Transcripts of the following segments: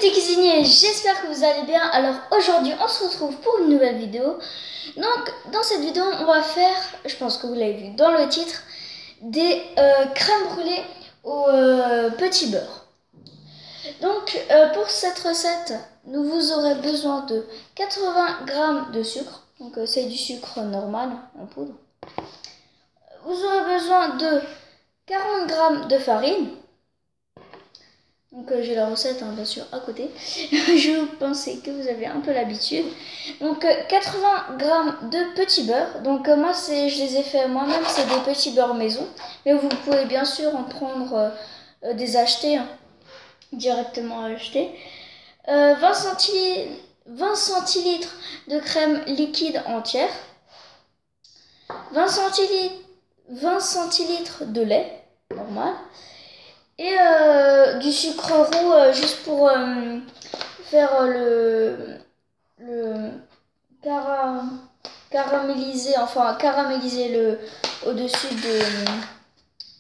petits cuisiniers, j'espère que vous allez bien. Alors aujourd'hui on se retrouve pour une nouvelle vidéo. Donc dans cette vidéo on va faire, je pense que vous l'avez vu dans le titre, des crèmes brûlées au petit beurre. Donc pour cette recette, vous aurez besoin de 80 g de sucre. Donc c'est du sucre normal en poudre. Vous aurez besoin de 40 g de farine. Donc j'ai la recette bien sûr à côté. Je pensais que vous avez un peu l'habitude. Donc 80 g de petit beurre. Donc moi je les ai fait moi-même, c'est des petits beurres maison. Mais vous pouvez bien sûr en prendre des achetés, directement achetés. 20 centilitres de crème liquide entière. 20 centilitres de lait normal. Et du sucre roux juste pour faire le caraméliser, le au-dessus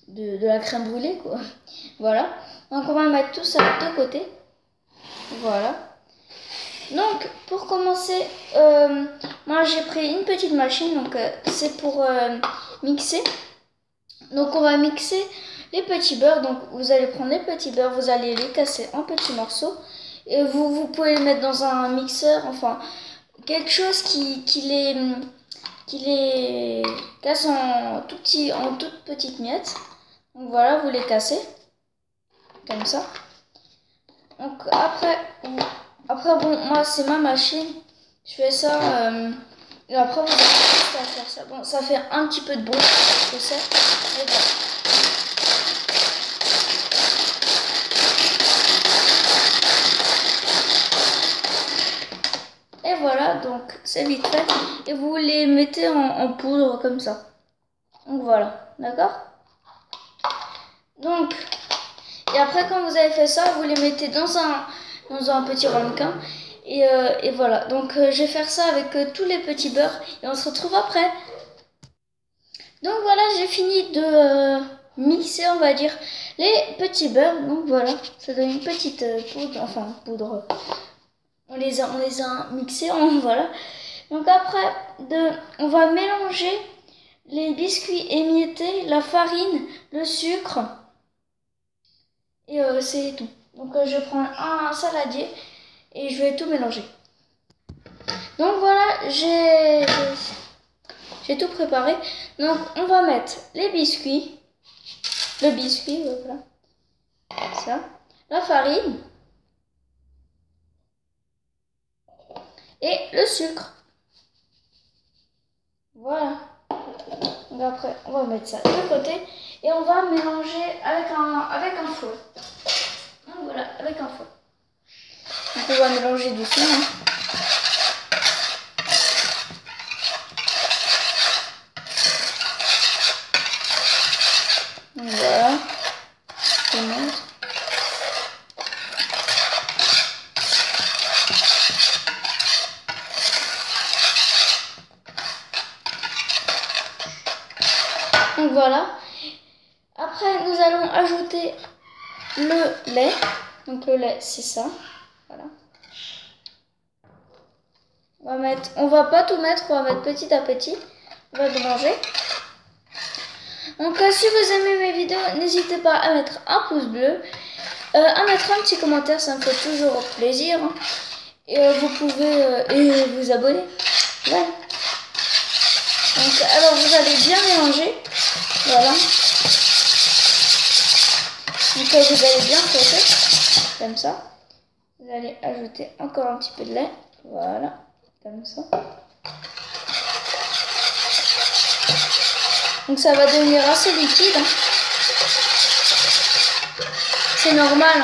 de la crème brûlée quoi. Voilà. Donc on va mettre tout ça de côté. Voilà. Donc pour commencer, moi j'ai pris une petite machine, donc c'est pour mixer. Donc on va mixer les petits beurres. Donc vous allez prendre les petits beurres, vous allez les casser en petits morceaux et vous pouvez les mettre dans un mixeur, enfin quelque chose qui les casse en toutes petites miettes. Donc voilà, vous les cassez comme ça. Donc après bon, moi c'est ma machine, je fais ça et après vous avez juste à faire ça. Bon, ça fait un petit peu de bruit, je sais, mais bon. Et voilà, donc c'est vite fait. Et vous les mettez en poudre comme ça. Donc voilà, d'accord? Donc, et après quand vous avez fait ça, vous les mettez dans un petit ramequin. Et voilà, donc je vais faire ça avec tous les petits beurres. Et on se retrouve après. Donc voilà, j'ai fini de mixer, on va dire, les petits beurres. Donc voilà, ça donne une petite poudre, enfin poudre. On les a mixés, voilà. Donc après, on va mélanger les biscuits émiettés, la farine, le sucre. Et c'est tout. Donc je prends un saladier et je vais tout mélanger. Donc voilà, j'ai tout préparé. Donc on va mettre les biscuits. Le biscuit, voilà. Ça. La farine. Et le sucre. Voilà. Donc après, on va mettre ça de côté et on va mélanger avec un fouet. Donc voilà, avec un fouet. Donc on va mélanger doucement. Donc voilà. Je montre. Donc voilà. Après, nous allons ajouter le lait. Donc le lait, c'est ça. Voilà. On va pas tout mettre, on va mettre petit à petit. On va mélanger. Donc si vous aimez mes vidéos, n'hésitez pas à mettre un pouce bleu, à mettre un petit commentaire, ça me fait toujours plaisir. Et vous pouvez vous abonner. Voilà. Donc alors vous allez bien mélanger. Voilà. Donc vous allez bien frotter, comme ça. Vous allez ajouter encore un petit peu de lait. Voilà, comme ça. Donc ça va devenir assez liquide. C'est normal.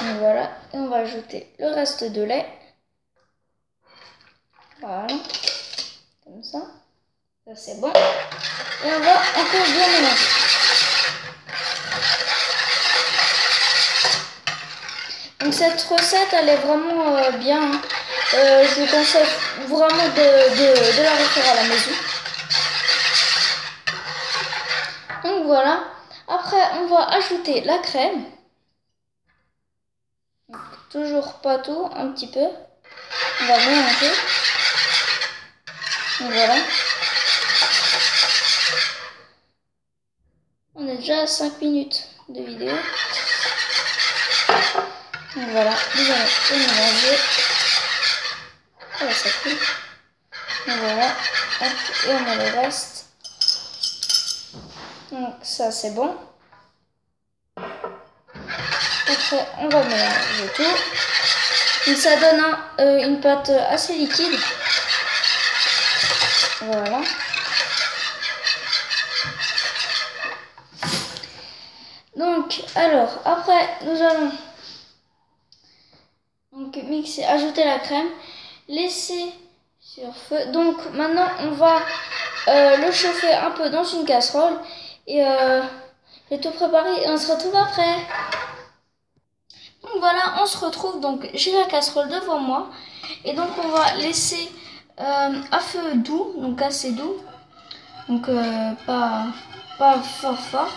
Donc voilà, et on va ajouter le reste de lait. Voilà, comme ça. Ça c'est bon. Et on va encore bien mélanger. Donc cette recette elle est vraiment bien. Je vous conseille vraiment de la refaire à la maison. Donc voilà. Après on va ajouter la crème. toujours pas tout, un petit peu. On va mélanger. Et voilà. On est déjà à 5 minutes de vidéo. Donc voilà, vous allez tout mélanger. Voilà, ça coule. Et voilà. Hop, et on met le reste. Donc ça c'est bon. Après on va mélanger tout. Donc ça donne une pâte assez liquide. Voilà. Donc alors après nous allons donc mixer, ajouter la crème, laisser sur feu. Donc maintenant on va le chauffer un peu dans une casserole et j'ai tout préparé et on se retrouve après. Donc voilà, on se retrouve, donc j'ai la casserole devant moi et donc on va laisser à feu doux, donc assez doux, donc pas fort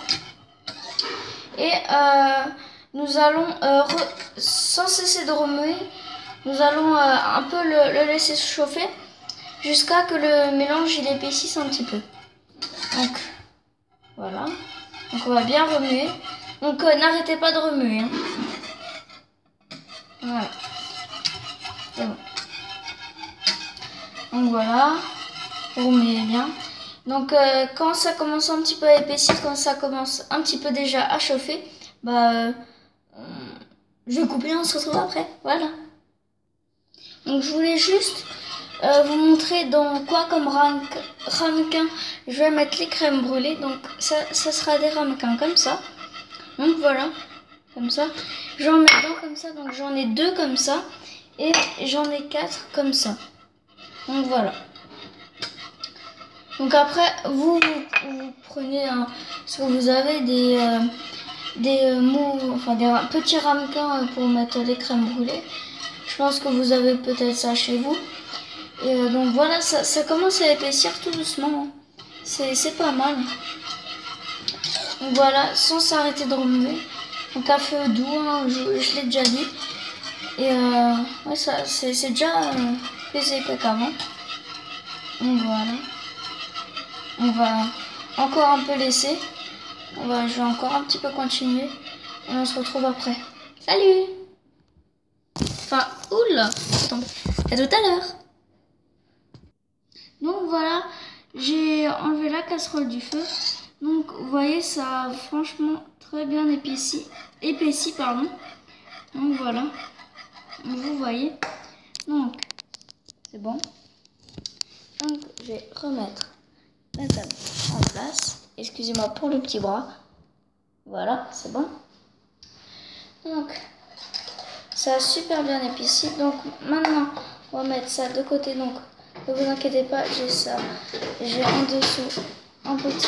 et nous allons sans cesser de remuer, nous allons un peu le laisser chauffer jusqu'à que le mélange il épaississe un petit peu. Donc voilà, donc on va bien remuer, donc n'arrêtez pas de remuer hein. Voilà. C'est bon. Donc voilà, vous remuez bien. Donc quand ça commence un petit peu à épaissir, quand ça commence un petit peu déjà à chauffer, bah je vais couper, on se retrouve après. Voilà. Donc je voulais juste vous montrer dans quoi comme ramequin je vais mettre les crèmes brûlées. Donc ça sera des ramequins comme ça. Donc voilà, comme ça. J'en mets dedans comme ça, donc j'en ai 2 comme ça. Et j'en ai 4 comme ça. Donc voilà. Donc après, vous prenez ce que vous avez des petits ramequins pour mettre les crèmes brûlées. Je pense que vous avez peut-être ça chez vous. Et donc voilà, ça commence à épaissir tout doucement. C'est pas mal. Donc voilà, sans s'arrêter de remuer. Donc à feu doux, hein, je l'ai déjà dit. Et ouais, c'est déjà plus épais qu'avant. Donc voilà. On va encore un peu laisser. Je vais encore un petit peu continuer. Et on se retrouve après. Salut! Enfin, oula! À tout à l'heure! Donc voilà, j'ai enlevé la casserole du feu. Donc vous voyez, ça a franchement très bien épaissi pardon. Donc voilà, vous voyez. Donc c'est bon. Donc je vais remettre la table en place. Excusez-moi pour le petit bras. Voilà, c'est bon. Donc ça a super bien épaissi. Donc maintenant on va mettre ça de côté. Donc ne vous inquiétez pas, j'ai ça. J'ai en dessous un petit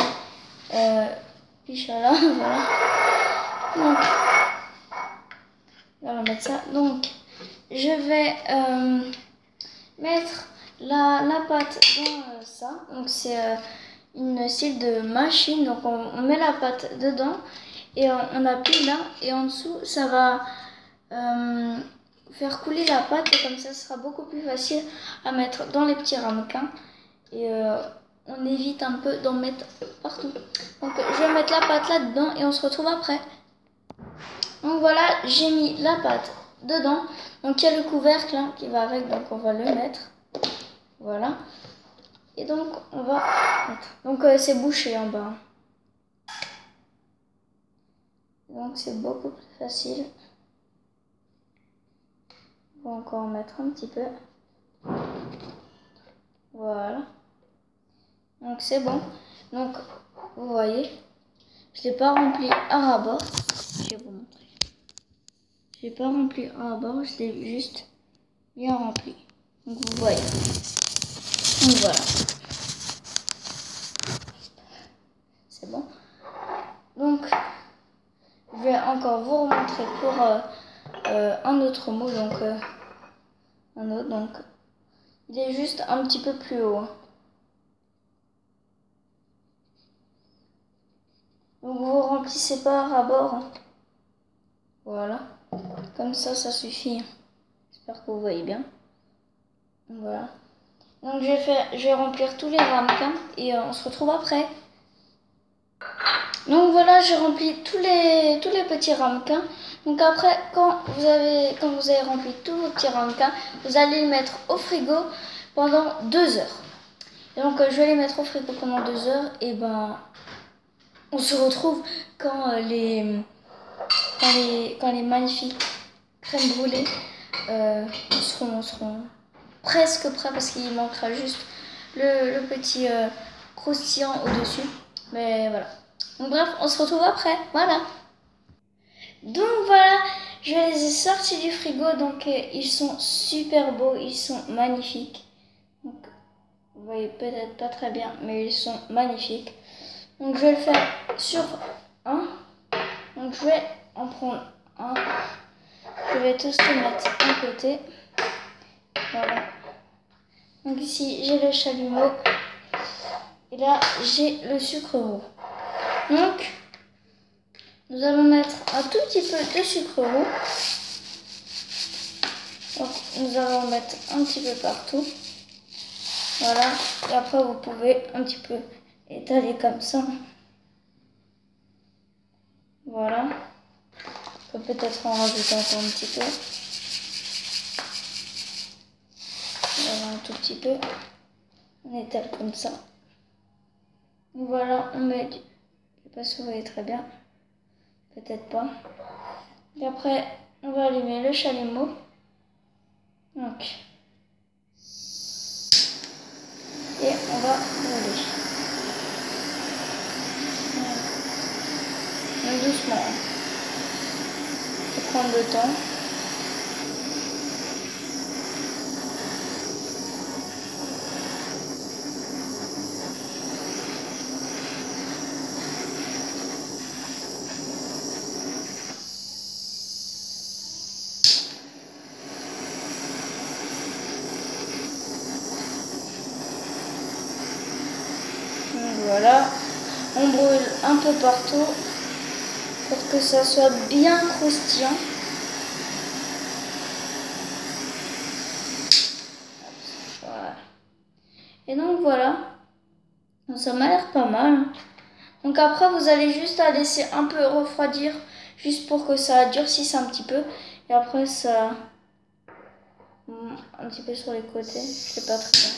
pichala. Voilà. Donc on va mettre ça. Donc je vais mettre la pâte dans ça. Donc c'est une style de machine. Donc on met la pâte dedans et on appuie là. Et en dessous, ça va faire couler la pâte. Et comme ça, ce sera beaucoup plus facile à mettre dans les petits ramequins. Et on évite un peu d'en mettre partout. Donc je vais mettre la pâte là-dedans et on se retrouve après. Donc voilà, j'ai mis la pâte dedans. Donc il y a le couvercle hein, qui va avec, donc on va le mettre. Voilà. Et donc on va mettre. Donc c'est bouché en bas. Donc c'est beaucoup plus facile. On va encore en mettre un petit peu. Voilà. Donc c'est bon. Donc vous voyez, je l'ai pas rempli à ras-bord. Je vais vous montrer. Je l'ai pas rempli à ras-bord, je l'ai juste bien rempli. Donc vous voyez. Donc voilà. C'est bon. Donc je vais encore vous remontrer pour un autre mot. Donc un autre. Donc il est juste un petit peu plus haut. Donc vous remplissez pas à ras-bord. Voilà. Comme ça suffit. J'espère que vous voyez bien. Voilà. Donc je vais remplir tous les ramequins et on se retrouve après. Donc voilà, j'ai rempli tous les petits ramequins. Donc après, quand vous avez rempli tous vos petits ramequins, vous allez les mettre au frigo pendant 2 heures. Et donc je vais les mettre au frigo pendant 2 heures et ben on se retrouve quand les magnifiques crèmes brûlées seront presque prêts parce qu'il manquera juste le petit croustillant au-dessus. Mais voilà. Donc bref, on se retrouve après. Voilà. Donc voilà, je les ai sortis du frigo. Donc ils sont super beaux, ils sont magnifiques. Donc, vous voyez peut-être pas très bien, mais ils sont magnifiques. Donc je vais le faire sur un. Donc je vais en prendre un. Je vais tous les mettre d'un côté. Voilà. Donc ici j'ai le chalumeau. Et là j'ai le sucre roux. Donc nous allons mettre un tout petit peu de sucre roux. Donc nous allons mettre un petit peu partout. Voilà. Et après vous pouvez un petit peu étaler comme ça. Voilà. On peut peut-être en rajouter encore un petit peu. Voilà, un tout petit peu. On étale comme ça. Voilà, on met du... Je ne sais pas si vous voyez très bien. Peut-être pas. Et après, on va allumer le chalumeau. Donc. Et on va rouler. Voilà. Donc doucement. Il faut prendre le temps. Donc voilà. On brûle un peu partout pour que ça soit bien croustillant. Voilà. Et donc voilà. Donc, ça m'a l'air pas mal. Donc après vous allez juste la laisser un peu refroidir juste pour que ça durcisse un petit peu. Et après ça... Un petit peu sur les côtés. Je sais pas très bien.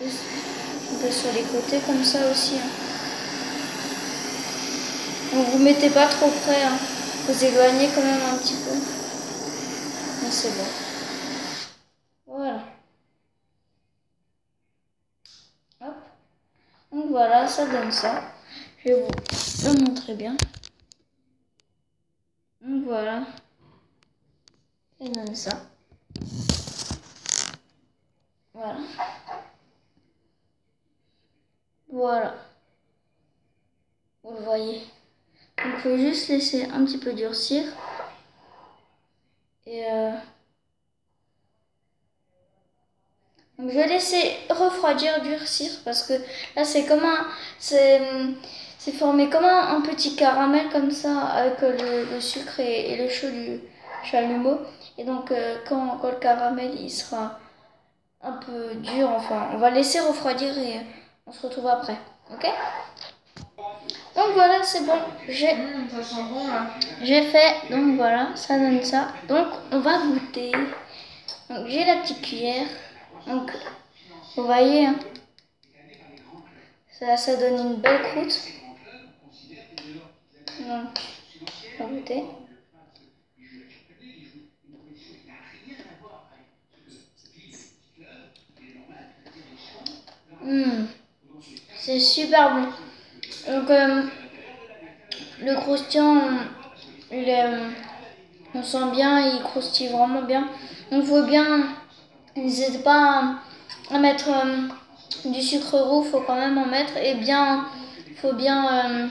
Juste un peu sur les côtés comme ça aussi. Hein. Donc vous mettez pas trop près. Hein. Vous éloignez quand même un petit peu. Mais c'est bon. Voilà. Hop. Donc voilà, ça donne ça. Je vais vous le montrer bien. Donc voilà. Ça donne ça. Voilà. Voilà. Vous le voyez. Donc il faut juste laisser un petit peu durcir. Et donc je vais laisser refroidir, durcir parce que là c'est comme un... C'est formé comme un petit caramel comme ça avec le sucre et le chaud du chalumeau. Et donc quand le caramel il sera un peu dur, enfin on va laisser refroidir et on se retrouve après. Ok? Donc voilà, c'est bon. Ça sent bon là. J'ai fait, donc voilà, ça donne ça. Donc on va goûter. Donc j'ai la petite cuillère. Donc vous voyez, hein, ça donne une belle croûte. Donc on va goûter. C'est super bon. Donc le croustillant, il est, on sent bien, il croustille vraiment bien. Donc il faut bien, n'hésitez pas à mettre du sucre roux, faut quand même en mettre et bien, faut bien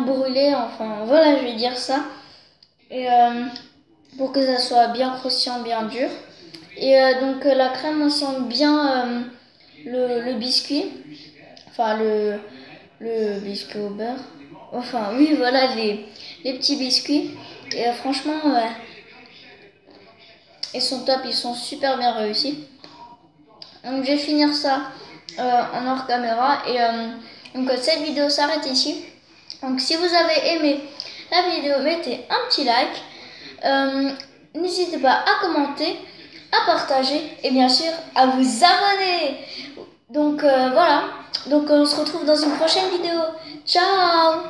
brûler, enfin voilà, je vais dire ça. Et pour que ça soit bien croustillant, bien dur. Et donc la crème, on sent bien le biscuit, enfin le biscuit au beurre. Enfin, oui, voilà les petits biscuits. Et franchement, ils sont top, ils sont super bien réussis. Donc, je vais finir ça en hors caméra. Et donc, cette vidéo s'arrête ici. Donc, si vous avez aimé la vidéo, mettez un petit like. N'hésitez pas à commenter, à partager et bien sûr à vous abonner. Donc voilà, donc on se retrouve dans une prochaine vidéo. Ciao!